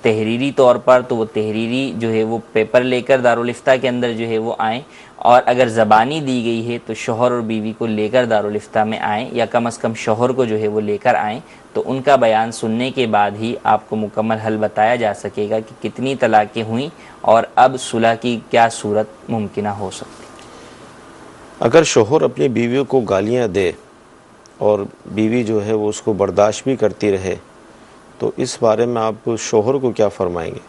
تحریری طور پر، تو وہ تحریری جو ہے وہ پیپر لے کر دارالفتہ کے اندر جو ہے وہ آئیں، اور اگر زبانی دی گئی ہے تو شوہر اور بیوی کو لے کر دارالفتہ میں آئیں، یا کم از کم شوہر کو جو ہے وہ لے کر آئیں. تو ان کا بیان سننے کے بعد ہی آپ کو مکمل حل بتایا جا سکے گا کہ کتنی طلاقیں ہوئیں اور اب صلح کی کیا صورت ممکنہ ہو سکتی. اگر شوہر اپنی بیویوں کو گالیاں دے اور بیوی جو ہے وہ اس کو برداشت بھی کرتی رہے، تو اس بارے میں آپ شوہر کو کیا فرمائیں گے؟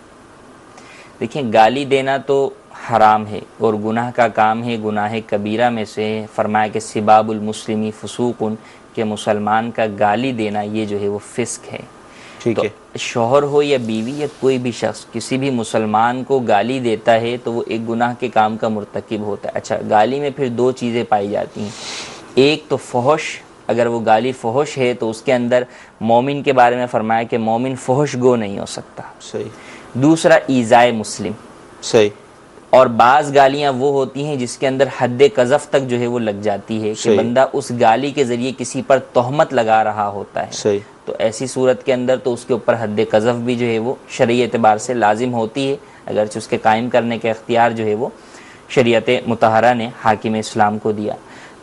دیکھیں گالی دینا تو حرام ہے اور گناہ کا کام ہے، گناہ کبیرہ میں سے. فرمایا کہ سباب المسلمی فسوقن، کہ مسلمان کا گالی دینا یہ جو ہے وہ فسق ہے. تو شوہر ہو یا بیوی یا کوئی بھی شخص کسی بھی مسلمان کو گالی دیتا ہے تو وہ ایک گناہ کے کام کا مرتکب ہوتا ہے. اچھا گالی میں پھر 2 چیزیں پائی جاتی ہیں. ایک تو فحش، اگر وہ گالی فحش ہے تو اس کے اندر مومن کے بارے میں فرمایا کہ مومن فحش گو نہیں ہو سکتا. صحیح. دوسرا ایذائے مسلم. صحیح. اور بعض گالیاں وہ ہوتی ہیں جس کے اندر حد قذف تک جو ہے وہ لگ جاتی ہے کہ بندہ اس گالی کے ذریعے کسی پر تہمت لگا رہا ہوتا ہے. صحیح. تو ایسی صورت کے اندر تو اس کے اوپر حد قذف بھی جو ہے وہ شرعی اعتبار سے لازم ہوتی ہے، اگرچہ اس کے قائم کرنے کا اختیار جو ہے وہ شریعت مطہرہ نے حاکم اسلام کو دیا.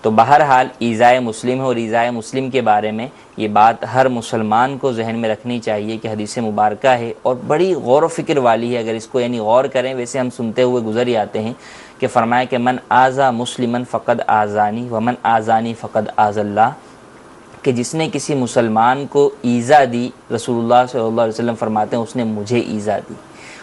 تو بہرحال ایذائے مسلم ہے، اور ایذائے مسلم کے بارے میں یہ بات ہر مسلمان کو ذہن میں رکھنی چاہیے کہ حدیث مبارکہ ہے اور بڑی غور و فکر والی ہے. اگر اس کو یعنی غور کریں، ویسے ہم سنتے ہوئے گزر ہی آتے ہیں کہ فرمایا کہ من آذا مسلمن فقد آذانی ومن آذانی فقد آذ اللہ، کہ جس نے کسی مسلمان کو ایذا دی، رسول اللہ صلی اللہ علیہ وسلم فرماتے ہیں اس نے مجھے ایذا دی،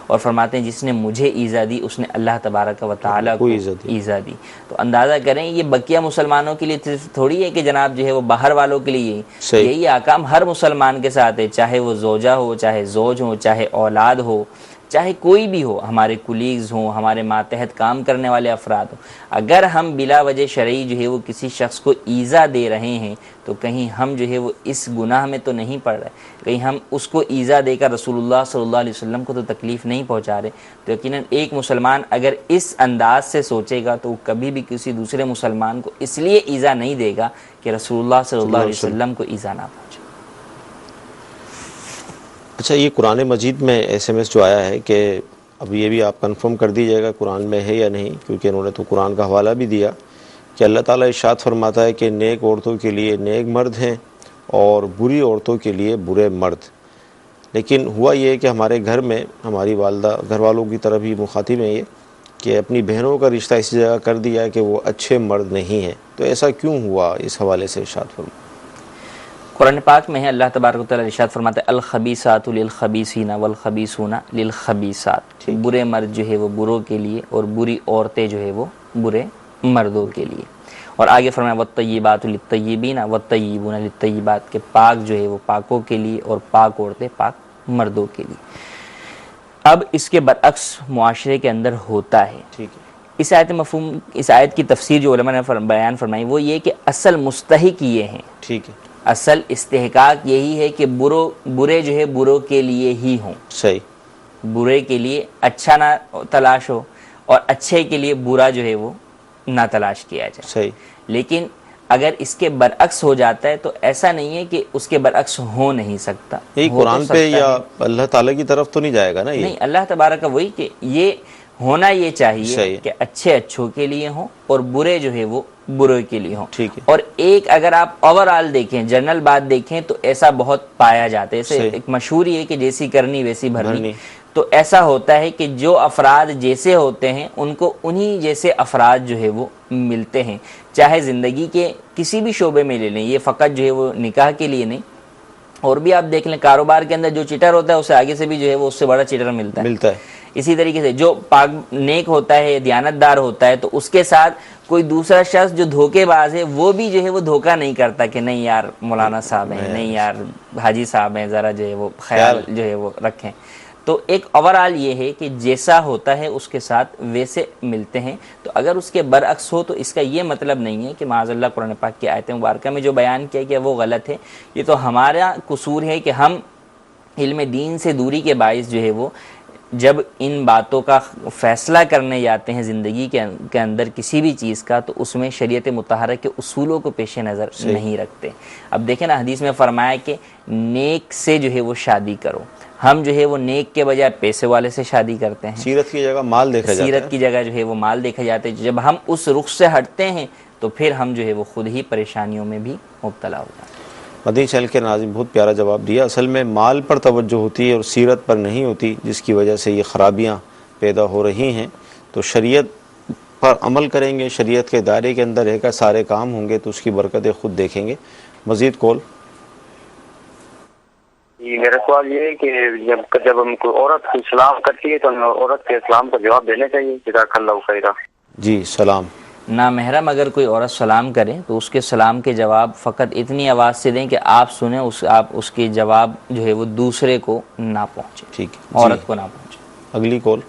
اور فرماتے ہیں جس نے مجھے ایذا دی اس نے اللہ تبارک و تعالیٰ کو ایذا دی. تو اندازہ کریں یہ بقیہ مسلمانوں کے لیے تھوڑی ہے کہ جناب جو ہے وہ باہر والوں کے لیے یہی احکام ہر مسلمان کے ساتھ ہے، چاہے وہ زوجہ ہو، چاہے زوج ہو، چاہے اولاد ہو، چاہے کوئی بھی ہو، ہمارے کولیگز ہوں، ہمارے ماتحت کام کرنے والے افراد ہوں، اگر ہم بلا وجہ شرعی جو ہے وہ کسی شخص کو ایذا دے رہے ہیں تو کہیں ہم جو ہے وہ اس گناہ میں تو نہیں پڑ رہے، کہیں ہم اس کو ایذا دے کر رسول اللہ صلی اللہ علیہ وسلم کو تو تکلیف نہیں پہنچا رہے. تو یقیناً ایک مسلمان اگر اس انداز سے سوچے گا تو وہ کبھی بھی کسی دوسرے مسلمان کو اس لیے ایذا نہیں دے گا کہ رسول اللہ صلی اللہ علیہ وسلم کو ایذا نہ پہنچے. اچھا، یہ قرآن مجید میں ایس ایم ایس جو آیا ہے کہ اب یہ بھی آپ کنفرم کر دیجیے گا قرآن میں ہے یا نہیں، کیونکہ انہوں نے تو قرآن کا حوالہ بھی دیا کہ اللہ تعالیٰ ارشاد فرماتا ہے کہ نیک عورتوں کے لیے نیک مرد ہیں اور بری عورتوں کے لیے برے مرد. لیکن ہوا یہ کہ ہمارے گھر میں ہماری والدہ گھر والوں کی طرف ہی مخاطب ہیں یہ کہ اپنی بہنوں کا رشتہ اس جگہ کر دیا ہے کہ وہ اچھے مرد نہیں ہیں. تو ایسا کیوں ہوا، اس حوالے سے ارشاد فرمائیں. قرآن پاک میں ہے، اللہ تبارک و تعالیٰ ارشاد فرماتا ہے الخبیثات للخبیثین والخبیثون للخبیثات، برے مرد جو ہے وہ بروں کے لیے اور بری عورتیں جو ہے وہ برے مردوں کے لیے. اور آگے فرمایا والطیبات للطیبین والطیبون للطیبات، کہ پاک جو ہے وہ پاکوں کے لیے اور پاک عورتیں پاک مردوں کے لیے. اب اس کے برعکس معاشرے کے اندر ہوتا ہے. ٹھیک ہے. اس آیت مفہوم، اس آیت کی تفسیر جو علماء نے بیان فرمائی وہ یہ کہ اصل مستحق یہ ہیں. ٹھیک ہے. اصل استحقاق یہی ہے کہ برے جو ہے بروں کے لیے ہی ہوں. صحیح. برے کے لیے اچھا نہ تلاش ہو اور اچھے کے لیے برا جو ہے وہ نہ تلاش کیا جائے. صحیح. لیکن اگر اس کے برعکس ہو جاتا ہے تو ایسا نہیں ہے کہ اس کے برعکس ہو نہیں سکتا. یہی قرآن پہ یا اللہ تعالیٰ کی طرف تو نہیں جائے گا نا یہ؟ نہیں، اللہ تبارک کا وہی کہ یہ ہونا یہ چاہیے کہ اچھے اچھوں کے لیے ہوں اور برے جو ہے وہ برے کے لیے ہوں. ٹھیک ہے. اور ایک اگر آپ اوور آل دیکھیں، جنرل بات دیکھیں تو ایسا بہت پایا جاتا ہے. ایسے ایک مشہور یہ کہ جیسی کرنی ویسی بھرنی. تو ایسا ہوتا ہے کہ جو افراد جیسے ہوتے ہیں ان کو انہی جیسے افراد جو ہے وہ ملتے ہیں، چاہے زندگی کے کسی بھی شعبے میں لے لیں. یہ فقط جو ہے وہ نکاح کے لیے نہیں، اور بھی آپ دیکھ لیں کاروبار کے اندر جو چیٹر ہوتا ہے اسے آگے سے بھی جو ہے وہ اس سے بڑا چیٹر ملتا ہے. اسی طریقے سے جو پاک نیک ہوتا ہے، دیانتدار ہوتا ہے، تو اس کے ساتھ کوئی دوسرا شخص جو دھوکے باز ہے وہ بھی جو ہے وہ دھوکہ نہیں کرتا کہ نہیں یار مولانا صاحب ہیں، نہیں یار حاجی صاحب ہیں، ذرا جو ہے وہ خیال جو ہے وہ رکھیں. تو ایک اوورآل یہ ہے کہ جیسا ہوتا ہے اس کے ساتھ ویسے ملتے ہیں. تو اگر اس کے برعکس ہو تو اس کا یہ مطلب نہیں ہے کہ معاذ اللہ قرآن پاک کی آیت مبارکہ میں جو بیان کیا گیا وہ غلط ہے. یہ تو ہمارا قصور ہے کہ ہم علم دین سے دوری کے باعث جو ہے وہ جب ان باتوں کا فیصلہ کرنے جاتے ہیں زندگی کے اندر کسی بھی چیز کا، تو اس میں شریعت مطہرہ کے اصولوں کو پیش نظر نہیں رکھتے. اب دیکھیں نا، حدیث میں فرمایا کہ نیک سے جو ہے وہ شادی کرو. ہم جو ہے وہ نیک کے بجائے پیسے والے سے شادی کرتے ہیں. سیرت کی جگہ مال دیکھا جاتا ہے. سیرت کی جگہ جو ہے وہ مال دیکھا جاتا ہے. جب ہم اس رخ سے ہٹتے ہیں تو پھر ہم جو ہے وہ خود ہی پریشانیوں میں بھی مبتلا ہو جاتے ہیں. مدنی چینل کے ناظرین بہت پیارا جواب دیا. اصل میں مال پر توجہ ہوتی ہے اور سیرت پر نہیں ہوتی، جس کی وجہ سے یہ خرابیاں پیدا ہو رہی ہیں. تو شریعت پر عمل کریں گے، شریعت کے دائرے کے اندر رہ کر سارے کام ہوں گے تو اس کی برکتیں خود دیکھیں گے. مزید کال. میرا سوال یہ ہے کہ جب ہم کو عورت کو سلام کرتی ہے تو ہمیں عورت کے اسلام کا جواب دینا چاہیے. جزاک اللہ خیرا. جی سلام. نامحرم اگر کوئی عورت سلام کرے تو اس کے سلام کے جواب فقط اتنی آواز سے دیں کہ آپ سنیں، آپ اس کے جواب جو ہے وہ دوسرے کو نہ پہنچے. ٹھیک ہے. عورت کو نہ پہنچے. اگلی کال.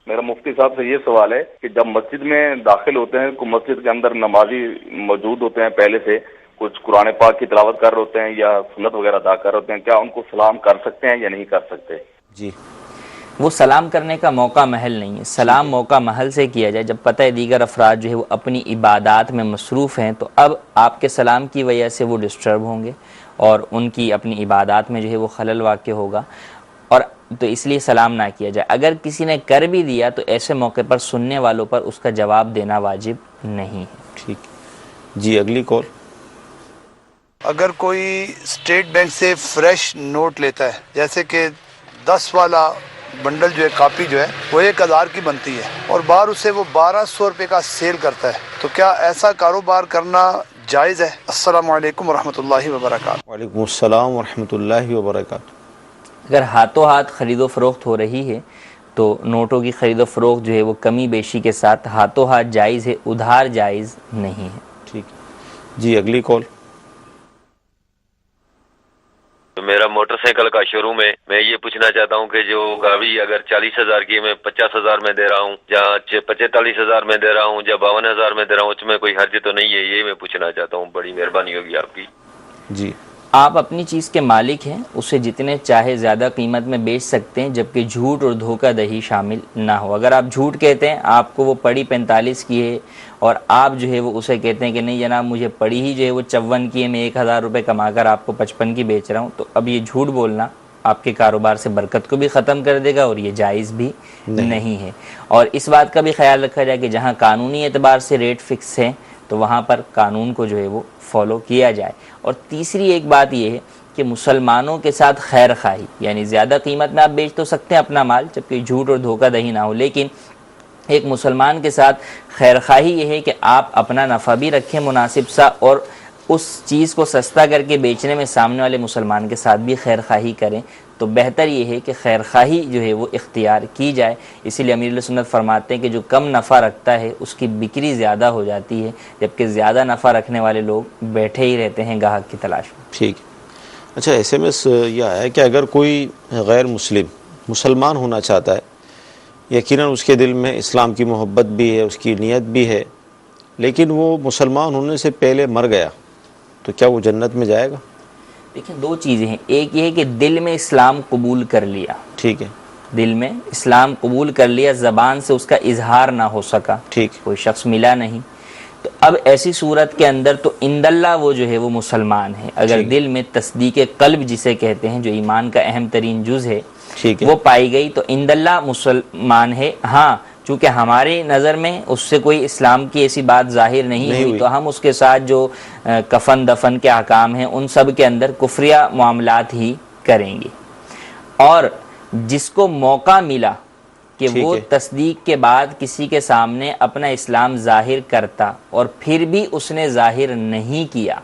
میرا مفتی صاحب سے یہ سوال ہے کہ جب مسجد میں داخل ہوتے ہیں، مسجد کے اندر نمازی موجود ہوتے ہیں، پہلے سے کچھ قرآن پاک کی تلاوت کر رہے ہوتے ہیں یا سنت وغیرہ ادا کر رہے ہوتے ہیں، کیا ان کو سلام کر سکتے ہیں یا نہیں کر سکتے؟ جی، وہ سلام کرنے کا موقع محل نہیں ہے. سلام موقع محل سے کیا جائے جب پتہ ہے دیگر افراد جو ہے وہ اپنی عبادات میں مصروف ہیں، تو اب آپ کے سلام کی وجہ سے وہ ڈسٹرب ہوں گے اور ان کی اپنی عبادات میں جو ہے وہ خلل واقع ہوگا، اور تو اس لیے سلام نہ کیا جائے. اگر کسی نے کر بھی دیا تو ایسے موقع پر سننے والوں پر اس کا جواب دینا واجب نہیں ہے. ٹھیک. جی اگلی کال. اگر کوئی اسٹیٹ بینک سے فریش نوٹ لیتا ہے، جیسے کہ 10 والا بنڈل جو ہے، کاپی جو ہے وہ 1000 کی بنتی ہے، اور باہر اسے وہ 1200 روپے کا سیل کرتا ہے، تو کیا ایسا کاروبار کرنا جائز ہے؟ السلام علیکم ورحمۃ اللہ وبرکاتہ. وعلیکم السلام ورحمۃ اللہ وبرکاتہ. اگر ہاتھوں ہاتھ خرید و فروخت ہو رہی ہے تو نوٹوں کی خرید و فروخت جو ہے وہ کمی بیشی کے ساتھ ہاتھوں ہاتھ جائز ہے، ادھار جائز نہیں ہے. ٹھیک. جی اگلی کال. میرا موٹر سائیکل کا شروع میں میں یہ پوچھنا چاہتا ہوں کہ جو گاڑی اگر 40,000 کی میں 50,000 میں دے رہا ہوں یا 45,000 میں دے رہا ہوں یا 52,000 میں دے رہا ہوں، اس میں کوئی حرج تو نہیں ہے؟ یہ میں پوچھنا چاہتا ہوں، بڑی مہربانی ہوگی آپ کی. جی، آپ اپنی چیز کے مالک ہیں، اسے جتنے چاہے زیادہ قیمت میں بیچ سکتے ہیں، جبکہ جھوٹ اور دھوکہ دہی شامل نہ ہو. اگر آپ جھوٹ کہتے ہیں آپ کو وہ پڑی 45 کی ہے اور آپ جو ہے وہ اسے کہتے ہیں کہ نہیں جناب مجھے پڑی ہی جو ہے وہ 54 کی ہے، میں 1,000 روپے کما کر آپ کو 55 کی بیچ رہا ہوں، تو اب یہ جھوٹ بولنا آپ کے کاروبار سے برکت کو بھی ختم کر دے گا اور یہ جائز بھی نہیں ہے. اور اس بات کا بھی خیال رکھا جائے کہ جہاں قانونی اعتبار سے ریٹ فکس ہے تو وہاں پر قانون کو جو ہے وہ فالو کیا جائے. اور تیسری ایک بات یہ ہے کہ مسلمانوں کے ساتھ خیر خواہی، یعنی زیادہ قیمت میں آپ بیچ تو سکتے ہیں اپنا مال جبکہ جھوٹ اور دھوکہ دہی نہ ہو، لیکن ایک مسلمان کے ساتھ خیر خواہی یہ ہے کہ آپ اپنا نفع بھی رکھیں مناسب سا، اور اس چیز کو سستا کر کے بیچنے میں سامنے والے مسلمان کے ساتھ بھی خیر خواہی کریں. تو بہتر یہ ہے کہ خیر خواہی جو ہے وہ اختیار کی جائے. اسی لیے امیر سنت فرماتے ہیں کہ جو کم نفع رکھتا ہے اس کی بکری زیادہ ہو جاتی ہے، جبکہ زیادہ نفع رکھنے والے لوگ بیٹھے ہی رہتے ہیں گاہک کی تلاش میں. ٹھیک ہے. اچھا، ایس ایم ایس یہ آیا ہے کہ اگر کوئی غیر مسلمان ہونا چاہتا ہے، یقیناً اس کے دل میں اسلام کی محبت بھی ہے، اس کی نیت بھی ہے، لیکن وہ مسلمان ہونے سے پہلے مر گیا، تو کیا وہ جنت میں جائے گا؟ دیکھیں، دو چیزیں ہیں. ایک یہ ہے کہ دل میں اسلام قبول کر لیا، ٹھیک ہے، دل میں اسلام قبول کر لیا، زبان سے اس کا اظہار نہ ہو سکا، ٹھیک، کوئی شخص ملا نہیں، تو اب ایسی صورت کے اندر تو عند اللہ وہ جو ہے وہ مسلمان ہے. اگر دل میں تصدیق قلب جسے کہتے ہیں، جو ایمان کا اہم ترین جز ہے، وہ پائی گئی تو عند اللہ مسلمان ہے. ہاں، چونکہ ہماری نظر میں اس سے کوئی اسلام کی ایسی بات ظاہر نہیں ہوئی تو ہم اس کے ساتھ جو کفن دفن کے احکام ہیں ان سب کے اندر کفریہ معاملات ہی کریں گے. اور جس کو موقع ملا کہ وہ تصدیق کے بعد کسی کے سامنے اپنا اسلام ظاہر کرتا اور پھر بھی اس نے ظاہر نہیں کیا،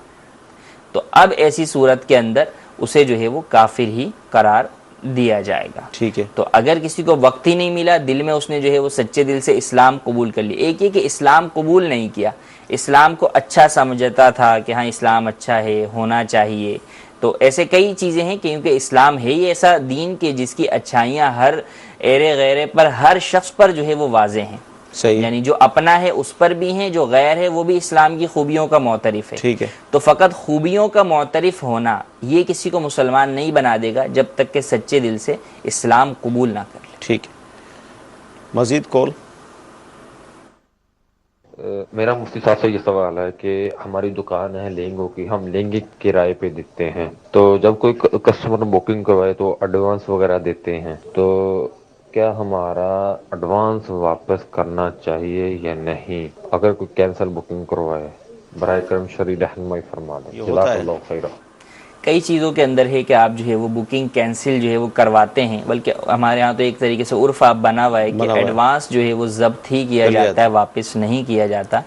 تو اب ایسی صورت کے اندر اسے جو ہے وہ کافر ہی قرار دیا جائے گا. ٹھیک ہے. تو اگر کسی کو وقت ہی نہیں ملا، دل میں اس نے جو ہے وہ سچے دل سے اسلام قبول کر لی. ایک یہ کہ اسلام قبول نہیں کیا، اسلام کو اچھا سمجھتا تھا کہ ہاں اسلام اچھا ہے، ہونا چاہیے، تو ایسے کئی چیزیں ہیں کیونکہ اسلام ہے ہی ایسا دین کہ جس کی اچھائیاں ہر ایرے غیرے پر، ہر شخص پر جو ہے وہ واضح ہیں. صحیح. یعنی جو اپنا ہے اس پر بھی ہیں، جو غیر ہے وہ بھی اسلام کی خوبیوں کا معترف ہے. ٹھیک ہے. تو فقط خوبیوں کا معترف ہونا یہ کسی کو مسلمان نہیں بنا دے گا جب تک کہ سچے دل سے اسلام قبول نہ کر لے. ٹھیک ہے. مزید کال. میرا مفتی صاحب سے یہ سوال ہے کہ ہماری دکان ہے لہنگوں کی، ہم لہنگے کرائے پہ دیتے ہیں، تو جب کوئی کسٹمر بکنگ کروائے تو ایڈوانس وغیرہ دیتے ہیں، تو کیا ہمارا ایڈوانس واپس کرنا چاہیے یا نہیں اگر کوئی کینسل بکنگ کروائے؟ برائے کرم شرعی رہنمائی فرما دیں. جزاک اللہ خیرہ. کئی چیزوں کے اندر ہے کہ آپ جو ہے وہ بکنگ کینسل جو ہے وہ کرواتے ہیں، بلکہ ہمارے ہاں تو ایک طریقے سے عرف آپ بنا ہوا ہے کہ ایڈوانس جو ہے وہ ضبط ہی کیا جاتا ہے، واپس نہیں کیا جاتا.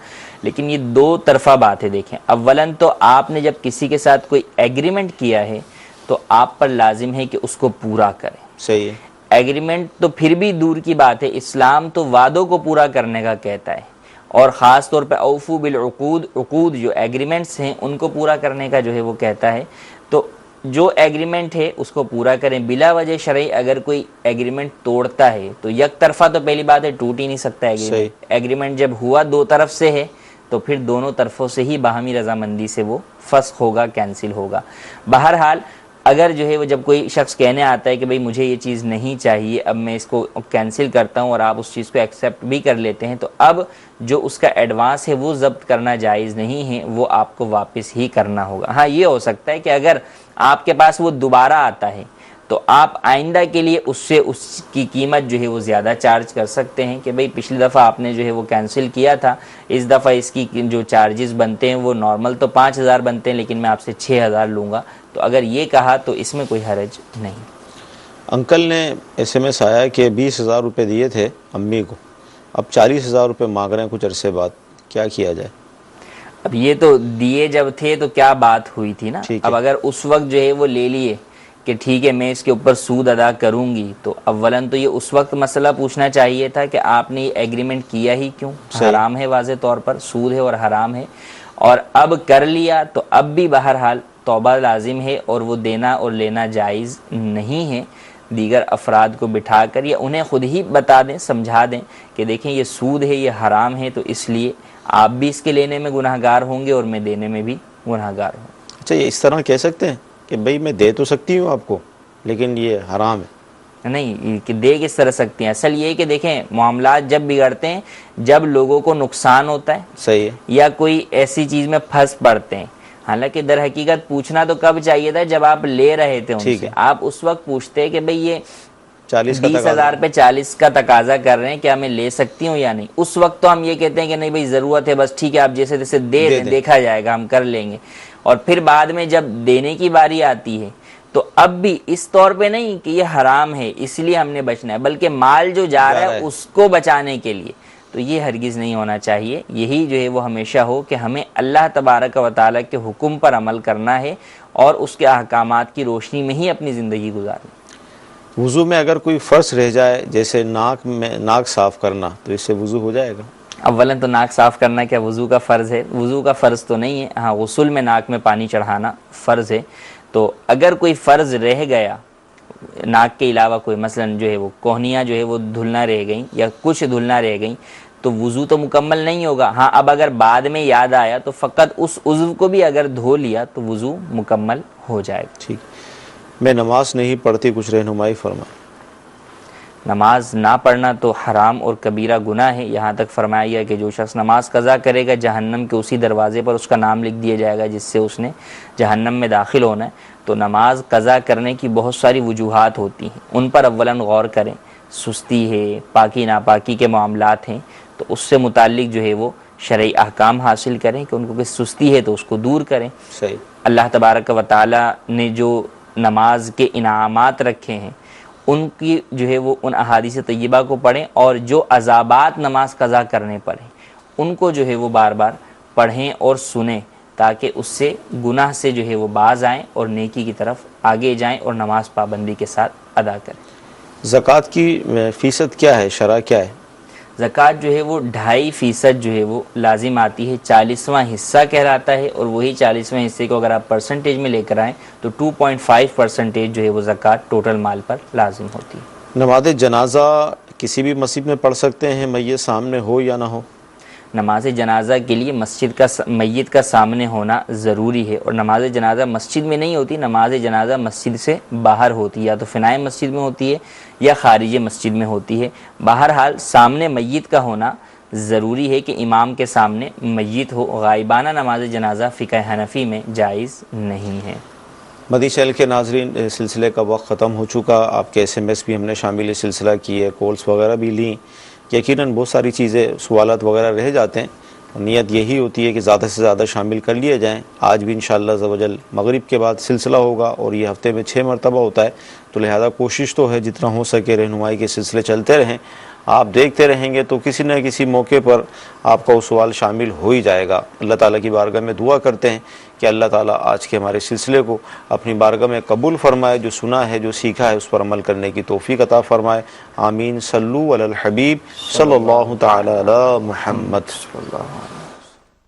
لیکن یہ دو طرفہ بات ہے. دیکھیں، اولاً تو آپ نے جب کسی کے ساتھ کوئی ایگریمنٹ کیا ہے تو آپ پر لازم ہے کہ اس کو پورا کریں. صحیح ہے. ایگریمنٹ تو پھر بھی دور کی بات ہے، اسلام تو وعدوں کو پورا کرنے کا کہتا ہے، اور خاص طور پہ اوفو بالعقود، عقود جو ایگریمنٹس ہیں ان کو پورا کرنے کا جو ہے وہ کہتا ہے. تو جو ایگریمنٹ ہے اس کو پورا کریں. بلا وجہ شرعی اگر کوئی ایگریمنٹ توڑتا ہے تو یک طرفہ تو پہلی بات ہے ٹوٹ ہی نہیں سکتا ایگریمنٹ. ایگریمنٹ جب ہوا دو طرف سے ہے تو پھر دونوں طرفوں سے ہی باہمی رضامندی سے وہ فسخ ہوگا، کینسل ہوگا. بہرحال اگر جو ہے وہ جب کوئی شخص کہنے آتا ہے کہ بھئی مجھے یہ چیز نہیں چاہیے، اب میں اس کو کینسل کرتا ہوں، اور آپ اس چیز کو ایکسیپٹ بھی کر لیتے ہیں، تو اب جو اس کا ایڈوانس ہے وہ ضبط کرنا جائز نہیں ہے، وہ آپ کو واپس ہی کرنا ہوگا. ہاں، یہ ہو سکتا ہے کہ اگر آپ کے پاس وہ دوبارہ آتا ہے تو آپ آئندہ کے لیے اس سے اس کی قیمت جو ہے وہ زیادہ چارج کر سکتے ہیں کہ بھئی پچھلی دفعہ آپ نے جو ہے وہ کینسل کیا تھا، اس دفعہ اس کی جو چارجز بنتے ہیں وہ نارمل تو 5,000 بنتے ہیں لیکن میں آپ سے 6,000 لوں گا. تو اگر یہ کہا تو اس میں کوئی حرج نہیں. انکل نے ایس ایم ایس آیا کہ 20,000 روپے دیے تھے امی کو، اب 40,000 روپے مانگ رہے ہیں کچھ عرصے بعد، کیا کیا جائے؟ اب یہ تو دیے جب تھے تو کیا بات ہوئی تھی نا. اب اگر اس وقت جو ہے وہ لے لیے کہ ٹھیک ہے میں اس کے اوپر سود ادا کروں گی، تو اولاً تو یہ اس وقت مسئلہ پوچھنا چاہیے تھا کہ آپ نے یہ ایگریمنٹ کیا ہی کیوں؟ حرام ہے، واضح طور پر سود ہے اور حرام ہے. اور اب کر لیا تو اب بھی بہرحال توبہ لازم ہے اور وہ دینا اور لینا جائز نہیں ہے. دیگر افراد کو بٹھا کر یا انہیں خود ہی بتا دیں، سمجھا دیں کہ دیکھیں یہ سود ہے، یہ حرام ہے، تو اس لیے آپ بھی اس کے لینے میں گناہ گار ہوں گے اور میں دینے میں بھی گناہ گار ہوں. اچھا، یہ اس طرح کہہ سکتے ہیں کہ بھئی میں دے تو سکتی ہوں آپ کو لیکن یہ حرام ہے؟ نہیں، کہ دے کس طرح سکتے ہیں. اصل یہ کہ دیکھیں معاملات جب بگڑتے ہیں جب لوگوں کو نقصان ہوتا ہے، صحیح ہے، یا کوئی ایسی چیز میں پھنس پڑتے ہیں. حالانکہ در حقیقت پوچھنا تو کب چاہیے تھا؟ جب آپ لے رہے تھے ان سے. آپ اس وقت پوچھتے کہ بھئی یہ 20,000 پہ 40 کا تقاضا کر رہے ہیں، کیا میں لے سکتی ہوں یا نہیں. اس وقت تو ہم یہ کہتے ہیں کہ نہیں بھئی ضرورت ہے، بس ٹھیک ہے آپ جیسے جیسے دے دیں، دیکھا جائے گا، ہم کر لیں گے. اور پھر بعد میں جب دینے کی باری آتی ہے تو اب بھی اس طور پہ نہیں کہ یہ حرام ہے اس لیے ہم نے بچنا ہے، بلکہ مال جو جا رہا ہے اس کو بچانے کے لیے. تو یہ ہرگز نہیں ہونا چاہیے. یہی جو ہے وہ ہمیشہ ہو کہ ہمیں اللہ تبارک و تعالیٰ کے حکم پر عمل کرنا ہے اور اس کے احکامات کی روشنی میں ہی اپنی زندگی گزارنی. وضو میں اگر کوئی فرض رہ جائے جیسے ناک صاف کرنا، تو اس سے وضو ہو جائے گا؟ اولاً تو ناک صاف کرنا کیا وضو کا فرض ہے؟ وضو کا فرض تو نہیں ہے. ہاں، غسل میں ناک میں پانی چڑھانا فرض ہے. تو اگر کوئی فرض رہ گیا ناک کے علاوہ کوئی، مثلاً جو ہے وہ کوہنیاں جو ہے وہ دھلنا رہ گئیں یا کچھ دھلنا رہ گئیں، تو وضو تو مکمل نہیں ہوگا. ہاں، اب اگر بعد میں یاد آیا تو فقط اس عضو کو بھی اگر دھو لیا تو وضو مکمل ہو جائے گا. ٹھیک. میں نماز نہیں پڑھتی، کچھ رہنمائی فرمائیں. نماز نہ پڑھنا تو حرام اور کبیرہ گناہ ہے. یہاں تک فرمایا گیا کہ جو شخص نماز قضا کرے گا جہنم کے اسی دروازے پر اس کا نام لکھ دیا جائے گا جس سے اس نے جہنم میں داخل ہونا ہے. تو نماز قضا کرنے کی بہت ساری وجوہات ہوتی ہیں، ان پر اولاً غور کریں. سستی ہے، پاکی ناپاکی کے معاملات ہیں، تو اس سے متعلق جو ہے وہ شرعی احکام حاصل کریں کہ ان کو کوئی سستی ہے تو اس کو دور کریں. صحیح. اللہ تبارک و تعالیٰ نے جو نماز کے انعامات رکھے ہیں ان کی جو ہے وہ ان احادیث طیبہ کو پڑھیں، اور جو عذابات نماز قضا کرنے پر ہیں ان کو جو ہے وہ بار بار پڑھیں اور سنیں، تاکہ اس سے گناہ سے جو ہے وہ باز آئیں اور نیکی کی طرف آگے جائیں اور نماز پابندی کے ساتھ ادا کریں. زکوٰۃ کی فیصد کیا ہے، شرح کیا ہے؟ زکوٰۃ جو ہے وہ 2.5% جو ہے وہ لازم آتی ہے، 40واں حصہ کہلاتا ہے. اور وہی 40ویں حصے کو اگر آپ پرسنٹیج میں لے کر آئیں تو 2.5% جو ہے وہ زکوٰۃ ٹوٹل مال پر لازم ہوتی ہے. نماز جنازہ کسی بھی مسجد میں پڑھ سکتے ہیں، میت سامنے ہو یا نہ ہو؟ نماز جنازہ کے لیے میت کا سامنے ہونا ضروری ہے. اور نماز جنازہ مسجد میں نہیں ہوتی، نماز جنازہ مسجد سے باہر ہوتی ہے، یا تو فنائے مسجد میں ہوتی ہے یا خارج مسجد میں ہوتی ہے. بہرحال سامنے میت کا ہونا ضروری ہے کہ امام کے سامنے میت ہو. غائبانہ نماز جنازہ فقہ حنفی میں جائز نہیں ہے. مدی چینل کے ناظرین، سلسلے کا وقت ختم ہو چکا. آپ کے SMS بھی ہم نے شامل سلسلہ کیے، کالس وغیرہ بھی لیں. یقیناً بہت ساری چیزیں، سوالات وغیرہ رہ جاتے ہیں. نیت یہی ہوتی ہے کہ زیادہ سے زیادہ شامل کر لیے جائیں. آج بھی انشاءاللہ عز و جل مغرب کے بعد سلسلہ ہوگا اور یہ ہفتے میں 6 مرتبہ ہوتا ہے، تو لہذا کوشش تو ہے جتنا ہو سکے رہنمائی کے سلسلے چلتے رہیں. آپ دیکھتے رہیں گے تو کسی نہ کسی موقع پر آپ کا وہ سوال شامل ہو ہی جائے گا. اللہ تعالیٰ کی بارگاہ میں دعا کرتے ہیں کہ اللہ تعالیٰ آج کے ہمارے سلسلے کو اپنی بارگاہ میں قبول فرمائے. جو سنا ہے، جو سیکھا ہے، اس پر عمل کرنے کی توفیق عطا فرمائے. آمین. صلو علی الحبیب صلی اللہ تعالی علی محمد.